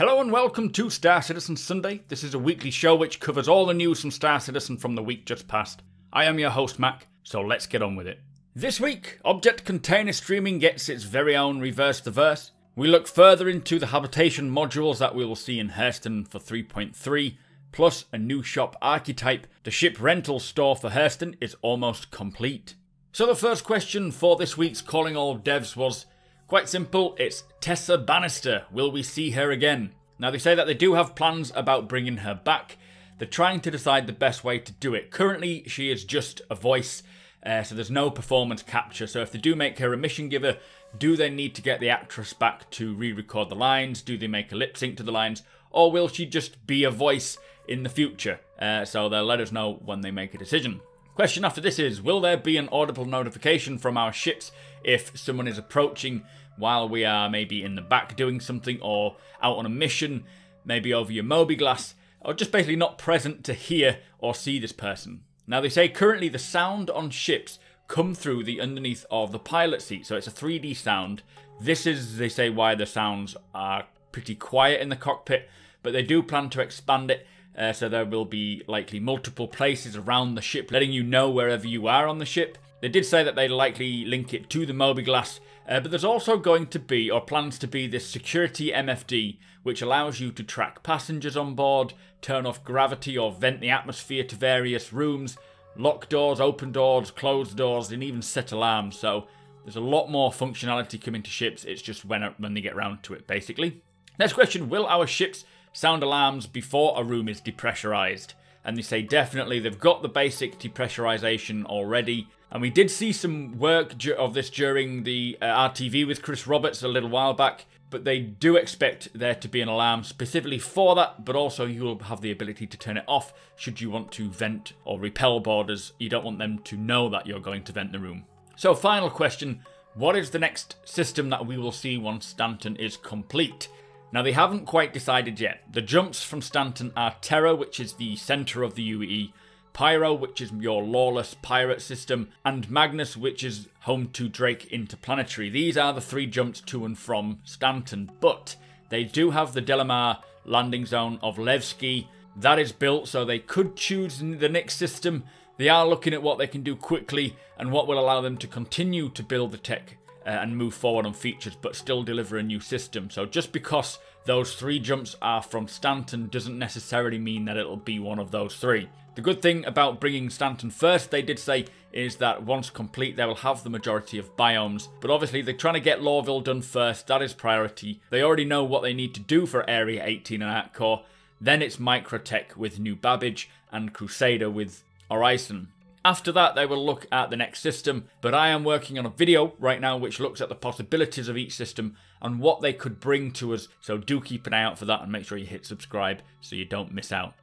Hello and welcome to Star Citizen Sunday. This is a weekly show which covers all the news from Star Citizen from the week just past. I am your host Mac, so let's get on with it. This week, Object Container Streaming gets its very own Reverseverse. We look further into the Habitation modules that we will see in Hurston for 3.3, plus a new shop archetype. The ship rental store for Hurston is almost complete. So the first question for this week's Calling All Devs was quite simple. It's Tessa Bannister. Will we see her again? Now they say that they do have plans about bringing her back. They're trying to decide the best way to do it. Currently she is just a voice, so there's no performance capture. So if they do make her a mission giver, do they need to get the actress back to re-record the lines? Do they make a lip sync to the lines? Or will she just be a voice in the future? So they'll let us know when they make a decision. Question after this is, will there be an audible notification from our ships if someone is approaching while we are maybe in the back doing something or out on a mission, maybe over your Mobiglass, or just basically not present to hear or see this person? Now they say currently the sound on ships come through the underneath of the pilot seat, so it's a 3D sound. This is, they say, why the sounds are pretty quiet in the cockpit, but they do plan to expand it, so there will be likely multiple places around the ship letting you know wherever you are on the ship. They did say that they likely link it to the Mobiglass, but there's also going to be, or plans to be, this security MFD, which allows you to track passengers on board, turn off gravity or vent the atmosphere to various rooms, lock doors, open doors, close doors, and even set alarms. So there's a lot more functionality coming to ships. It's just when they get round to it, basically. Next question, will our ships sound alarms before a room is depressurized? And they say definitely. They've got the basic depressurization already. And we did see some work of this during the RTV with Chris Roberts a little while back. But they do expect there to be an alarm specifically for that. But also you will have the ability to turn it off should you want to vent or repel boarders. You don't want them to know that you're going to vent the room. So final question. What is the next system that we will see once Stanton is complete? Now they haven't quite decided yet. The jumps from Stanton are Terra, which is the centre of the UE, Pyro, which is your lawless pirate system, and Magnus, which is home to Drake Interplanetary. These are the three jumps to and from Stanton, but they do have the Delamar landing zone of Levski. That is built, so they could choose the next system. They are looking at what they can do quickly and what will allow them to continue to build the tech and move forward on features, but still deliver a new system. So just because those three jumps are from Stanton doesn't necessarily mean that it'll be one of those three. The good thing about bringing Stanton first, they did say, is that once complete they will have the majority of biomes, but obviously they're trying to get Lawville done first. That is priority. They already know what they need to do for Area 18 and Artcore. Then it's Microtech with New Babbage and Crusader with Orison. After that, they will look at the next system, but I am working on a video right now which looks at the possibilities of each system and what they could bring to us, so do keep an eye out for that and make sure you hit subscribe so you don't miss out.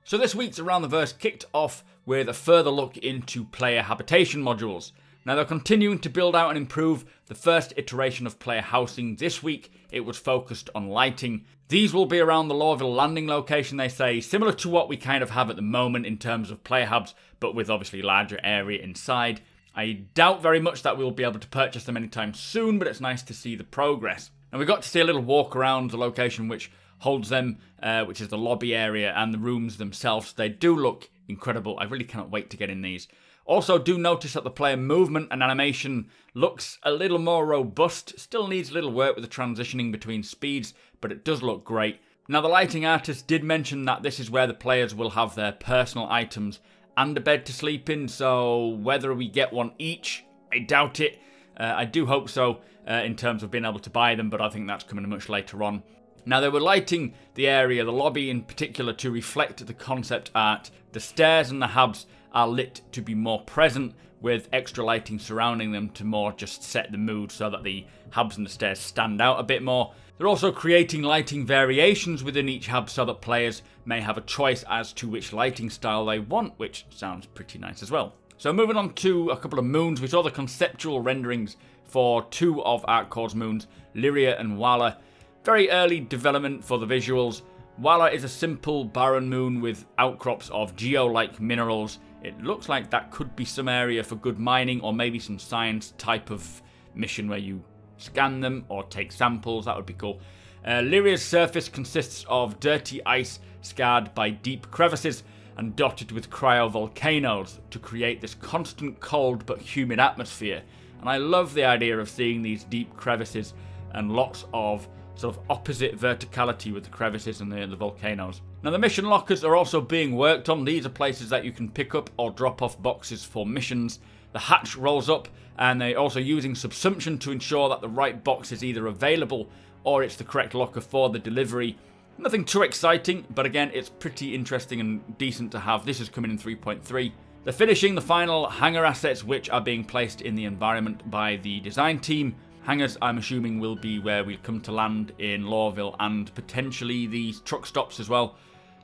So this week's Around the Verse kicked off with a further look into player habitation modules. Now they're continuing to build out and improve the first iteration of player housing. This week it was focused on lighting. These will be around the Lawville landing location, they say, similar to what we kind of have at the moment in terms of player hubs, but with obviously larger area inside. I doubt very much that we'll be able to purchase them anytime soon, but it's nice to see the progress. And we got to see a little walk around the location which holds them, which is the lobby area and the rooms themselves. They do look incredible. I really cannot wait to get in these. Also, do notice that the player movement and animation looks a little more robust. Still needs a little work with the transitioning between speeds, but it does look great. Now, the lighting artist did mention that this is where the players will have their personal items and a bed to sleep in, so whether we get one each, I doubt it. I do hope so in terms of being able to buy them, but I think that's coming much later on. Now, they were lighting the area, the lobby in particular, to reflect the concept art. The stairs and the hubs are lit to be more present, with extra lighting surrounding them to more just set the mood so that the hubs and the stairs stand out a bit more. They're also creating lighting variations within each hub so that players may have a choice as to which lighting style they want, which sounds pretty nice as well. So moving on to a couple of moons, we saw the conceptual renderings for two of Artcore's moons, Lyria and Wala. Very early development for the visuals. Wala is a simple barren moon with outcrops of geo-like minerals. It looks like that could be some area for good mining or maybe some science type of mission where you scan them or take samples. That would be cool. Lyria's surface consists of dirty ice scarred by deep crevices and dotted with cryovolcanoes to create this constant cold but humid atmosphere. And I love the idea of seeing these deep crevices and lots of sort of opposite verticality with the crevices and the volcanoes. Now the mission lockers are also being worked on. These are places that you can pick up or drop off boxes for missions. The hatch rolls up, and they're also using subsumption to ensure that the right box is either available or it's the correct locker for the delivery. Nothing too exciting, but again, it's pretty interesting and decent to have. This is coming in 3.3. They're finishing the final hangar assets, which are being placed in the environment by the design team. Hangars, I'm assuming, will be where we'll come to land in Lawville and potentially the truck stops as well.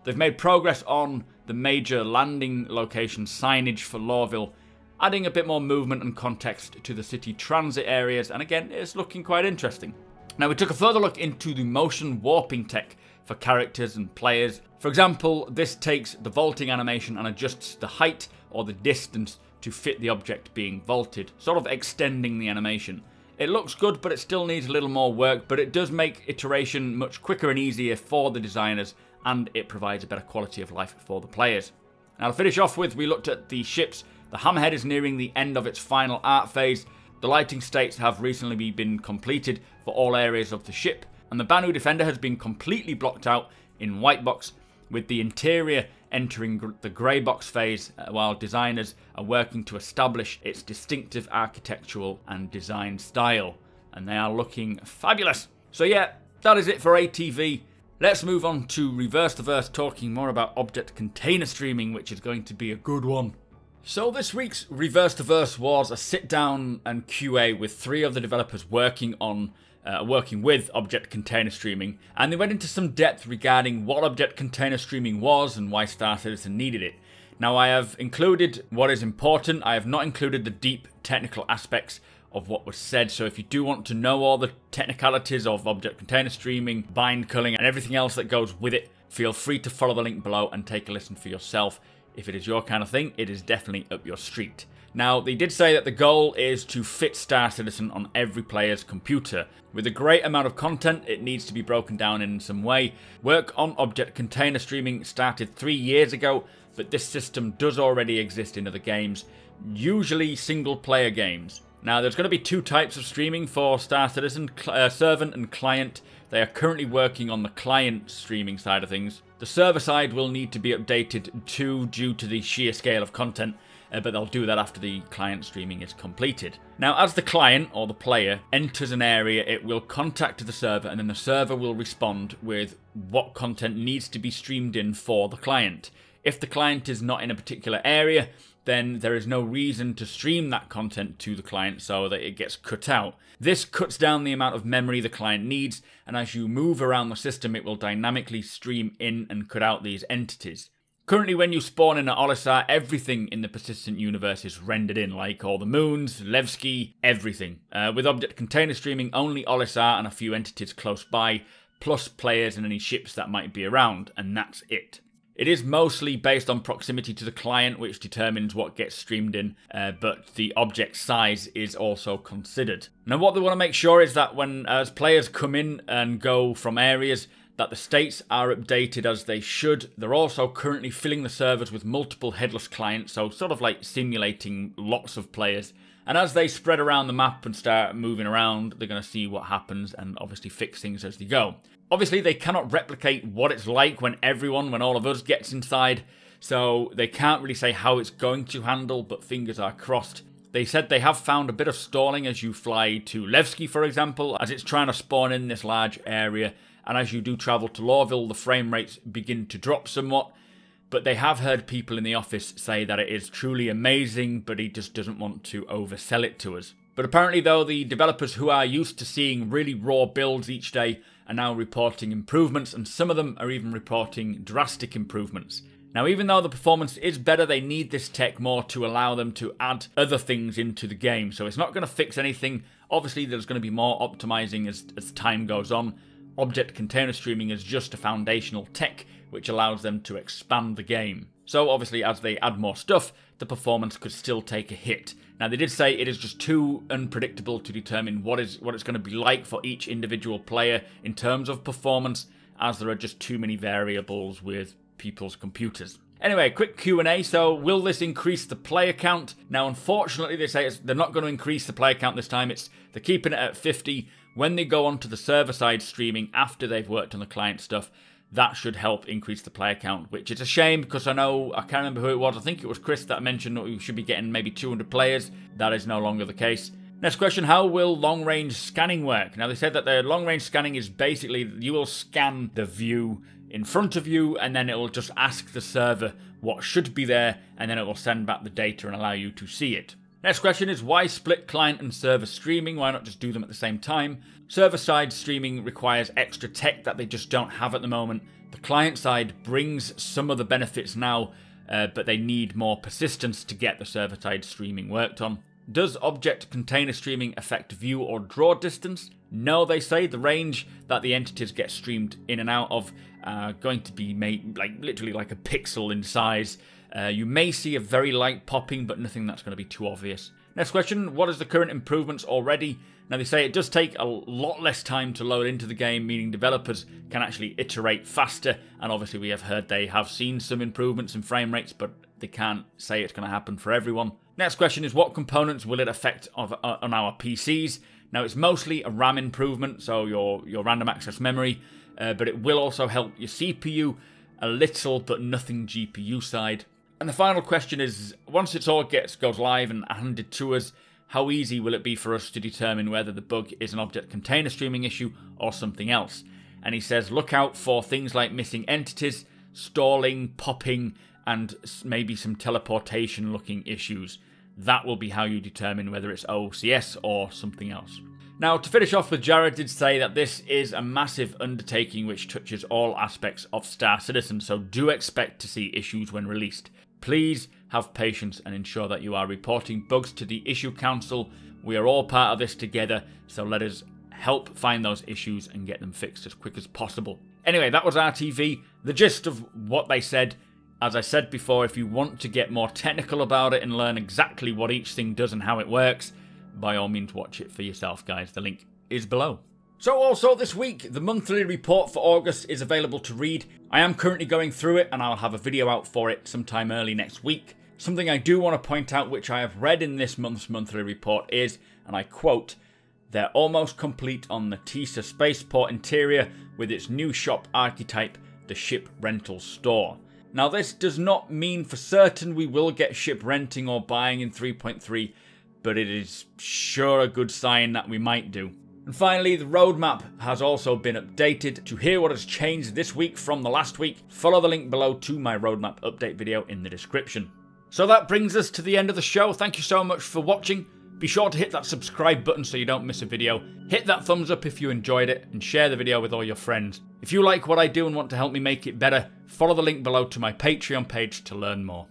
They've made progress on the major landing location signage for Lawville, adding a bit more movement and context to the city transit areas, and again, it's looking quite interesting. Now, we took a further look into the motion warping tech for characters and players. For example, this takes the vaulting animation and adjusts the height or the distance to fit the object being vaulted, sort of extending the animation. It looks good, but it still needs a little more work, but it does make iteration much quicker and easier for the designers, and it provides a better quality of life for the players. Now, to finish off with, we looked at the ships. The Hammerhead is nearing the end of its final art phase. The lighting states have recently been completed for all areas of the ship, and the Banu Defender has been completely blocked out in white box, with the interior entering the grey box phase, while designers are working to establish its distinctive architectural and design style, and they are looking fabulous. So yeah, that is it for ATV. Let's move on to Reverseverse, talking more about object container streaming, which is going to be a good one. So this week's Reverseverse Wars a sit down and QA with 3 of the developers working with object container streaming, and they went into some depth regarding what object container streaming was and why Star Citizen needed it. Now, I have included what is important. I have not included the deep technical aspects of what was said, so if you do want to know all the technicalities of object container streaming, bind culling, and everything else that goes with it, feel free to follow the link below and take a listen for yourself. If it is your kind of thing, it is definitely up your street. Now, they did say that the goal is to fit Star Citizen on every player's computer. With a great amount of content, it needs to be broken down in some way. Work on object container streaming started 3 years ago, but this system does already exist in other games, usually single-player games. Now, there's going to be 2 types of streaming for Star Citizen, servant and client. They are currently working on the client streaming side of things. The server side will need to be updated too, due to the sheer scale of content, but they'll do that after the client streaming is completed. Now, as the client, or the player, enters an area, it will contact the server, and then the server will respond with what content needs to be streamed in for the client. If the client is not in a particular area, then there is no reason to stream that content to the client, so that it gets cut out. This cuts down the amount of memory the client needs, and as you move around the system, it will dynamically stream in and cut out these entities. Currently, when you spawn in at Olisar, everything in the persistent universe is rendered in, like all the moons, Levski, everything. With object container streaming, only Olisar and a few entities close by, plus players and any ships that might be around, and that's it. It is mostly based on proximity to the client, which determines what gets streamed in, but the object size is also considered. Now, what they want to make sure is that as players come in and go from areas, that the states are updated as they should. They're also currently filling the servers with multiple headless clients, so sort of like simulating lots of players. And as they spread around the map and start moving around, they're going to see what happens and obviously fix things as they go. Obviously, they cannot replicate what it's like when all of us gets inside, so they can't really say how it's going to handle, but fingers are crossed. They said they have found a bit of stalling as you fly to Levski, for example, as it's trying to spawn in this large area, and as you do travel to Lawville, the frame rates begin to drop somewhat, but they have heard people in the office say that it is truly amazing, but he just doesn't want to oversell it to us. But apparently, though, the developers who are used to seeing really raw builds each day are now reporting improvements, and some of them are even reporting drastic improvements. Now, even though the performance is better, they need this tech more to allow them to add other things into the game. So it's not going to fix anything. Obviously, there's going to be more optimizing as time goes on. Object container streaming is just a foundational tech which allows them to expand the game. So obviously as they add more stuff, the performance could still take a hit. Now they did say it is just too unpredictable to determine what it's going to be like for each individual player in terms of performance, as there are just too many variables with people's computers. Anyway, quick Q&A. So, will this increase the player count? Now, unfortunately, they say they're not going to increase the player count this time. They're keeping it at 50. When they go onto the server-side streaming after they've worked on the client stuff, that should help increase the player count, which is a shame because I can't remember who it was. I think it was Chris that mentioned that we should be getting maybe 200 players. That is no longer the case. Next question, how will long-range scanning work? Now, they said that the long-range scanning is basically you will scan the view in front of you, and then it will just ask the server what should be there, and then it will send back the data and allow you to see it. Next question is, why split client and server streaming? Why not just do them at the same time? Server-side streaming requires extra tech that they just don't have at the moment. The client side brings some of the benefits now, but they need more persistence to get the server-side streaming worked on. Does object container streaming affect view or draw distance? No, they say the range that the entities get streamed in and out of going to be made literally like a pixel in size. You may see a very light popping, but nothing that's going to be too obvious. Next question, what is the current improvements already? Now they say it does take a lot less time to load into the game, meaning developers can actually iterate faster, and obviously we have heard they have seen some improvements in frame rates, but they can't say it's going to happen for everyone. Next question is, what components will it affect on our PCs? Now it's mostly a RAM improvement, so your random access memory, but it will also help your CPU a little, but nothing GPU side. And the final question is, once it all goes live and handed to us, how easy will it be for us to determine whether the bug is an object container streaming issue or something else? And he says, look out for things like missing entities, stalling, popping, and maybe some teleportation looking issues. That will be how you determine whether it's OCS or something else. Now, to finish off with, Jared did say that this is a massive undertaking which touches all aspects of Star Citizen, so do expect to see issues when released. Please have patience and ensure that you are reporting bugs to the Issue Council. We are all part of this together, so let us help find those issues and get them fixed as quick as possible. Anyway, that was RTV, the gist of what they said. As I said before, if you want to get more technical about it and learn exactly what each thing does and how it works, by all means watch it for yourself, guys. The link is below. So also this week, the monthly report for August is available to read. I am currently going through it and I'll have a video out for it sometime early next week. Something I do want to point out which I have read in this month's monthly report is, and I quote, they're almost complete on the TISA spaceport interior with its new shop archetype, the ship rental store. Now this does not mean for certain we will get ship renting or buying in 3.3, but it is sure a good sign that we might do. And finally, the roadmap has also been updated. To hear what has changed this week from the last week, follow the link below to my roadmap update video in the description. So that brings us to the end of the show. Thank you so much for watching. Be sure to hit that subscribe button so you don't miss a video. Hit that thumbs up if you enjoyed it and share the video with all your friends. If you like what I do and want to help me make it better, follow the link below to my Patreon page to learn more.